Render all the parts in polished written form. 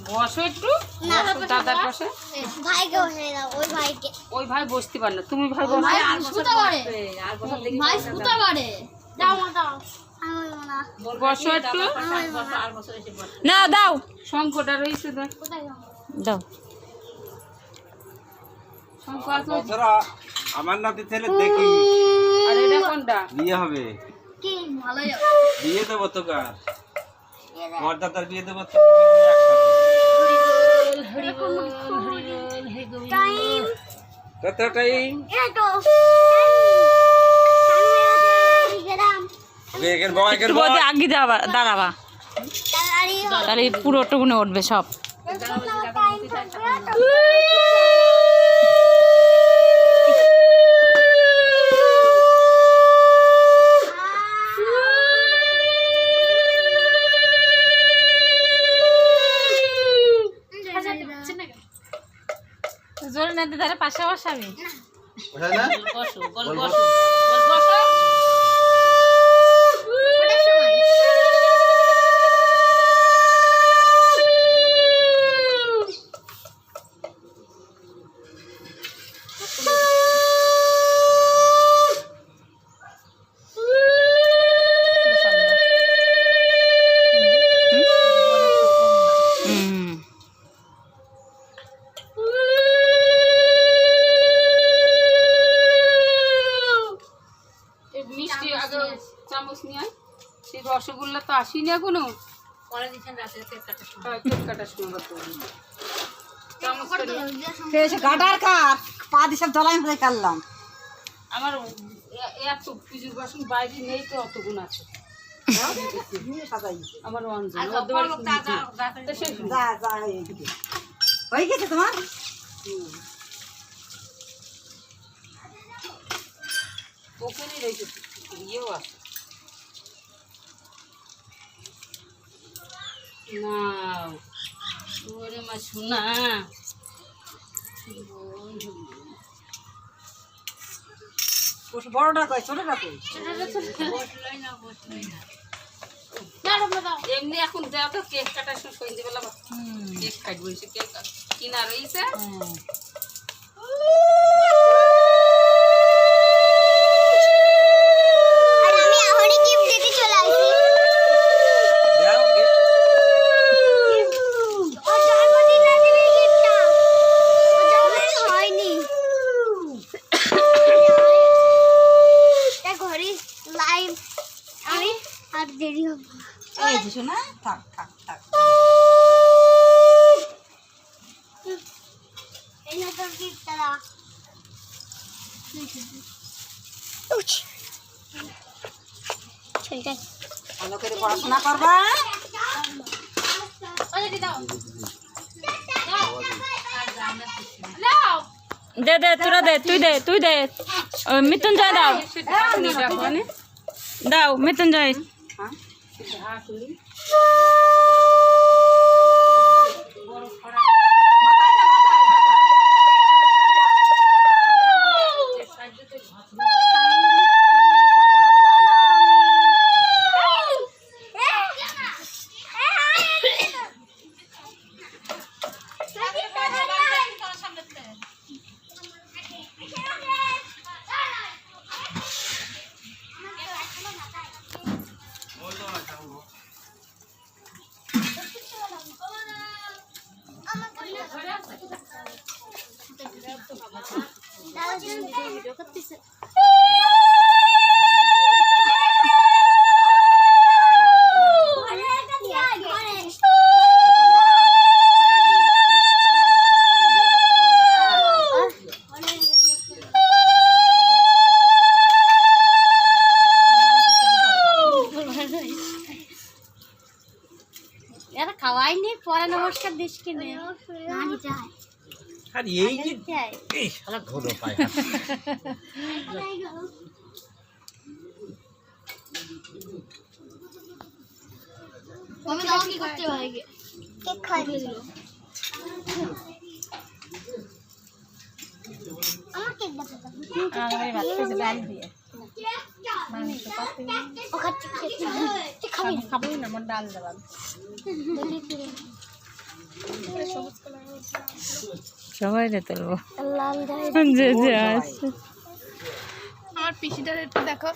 বসো একটু, দাদার পাশে। ভাইকে বসে দাও, ওই ভাই বসতে পারে না, তুমি ভাই বসো। ভাই সুতা পারে। দাও মা দাও। বসো একটু। না দাও, শঙ্কটা রয়েছে, দাও। শঙ্ক আছে। আমার নাতি ছেলে দেখি। আর এটা কোনটা? বিয়ে হবে। কি ভালোই বিয়ে দেবো তো কার? মর্যাদার বিয়ে দেবো তো টাইম কত টাইম? এটো একটু বলতে আগে দাঁড়াবা, তাহলে পুরো টুকুনে উঠবে সব। জোরে না দিতে পাশে বসাবি। চামচ নিয়ে সেই রসগোল্লা তো আসিনি এখনো। আমার এত পুজোর বাসন বাইরে নেই তো, অত গুণ আছে আমার হয়ে গেছে তোমার। ওখানেই রয়েছে, ইয়েও আছে না। ওরে মা শোনা, বড়টা কই ছোটটা কই? এমনি এখন যাও তো কেক কাটার সময় সন্ধ্যেবেলা কেক কাটবো, কেক কিনা রয়েছে। দেরি হবে। এই যে শোনা, থাক থাক থাক। এই না তোর গিফটটা। ভালো করে পড়াশোনা করবা। দে দে, তোরা দে, তুই দে। মৃত্যুঞ্জয় দাও, দাও মৃত্যুঞ্জয়। খাওয়াইনি, পরে নমস্কার দিস কিনে। আর এই যে এই শালা ঘোড়ো পায়। আমি দাও কি করতে হয়? কেক খাই দিল। আমার কেক দাও। আমি ভাত খেতে ডাল দিয়ে। ও খাচ্ছি। খাবি খাবো না, আমার ডাল দেবা। সবাই রে তুলবো লাল গায়ে যে যে আছে আমার পিসিটার একটু দেখো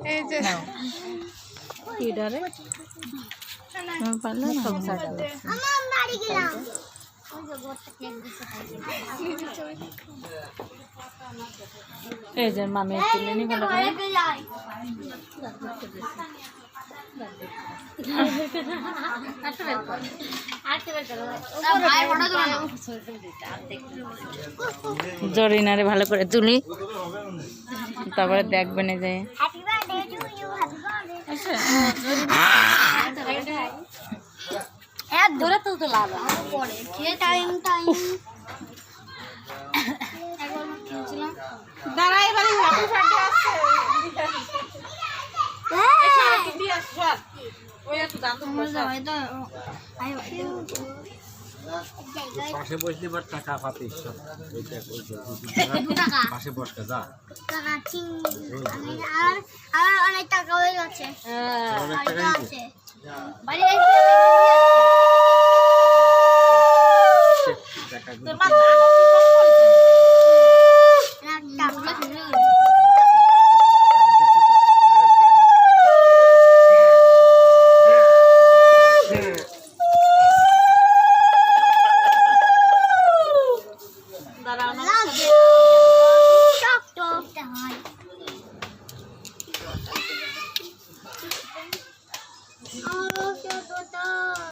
এই যে কি ডরে পারলে না আমার বাড়ি গেলাম ওই যে গোটা কেক দিছে এই যে মামি তুলে নি বলে ঘরে যাই ভাই ফটো তুলো না জরিনারে ভালো করে তুলি তারপরে দেখবেন এই যে happy birthday to you happy birthday এক ধরে তুলতে লাগলো পরে কে টাইম একবার কিনছিলাম দাঁড়া এবারে হ্যাপি বার্থডে আসছে কি আসছে ওই একটু দাম তো হয়তো আই পাশে বসলে বার টাকা পাতিস টাকা পাশে বসকা যা টাকা আর অনেক টাকা হয়ে গেছে অনেক টাকা আছে বাড়ি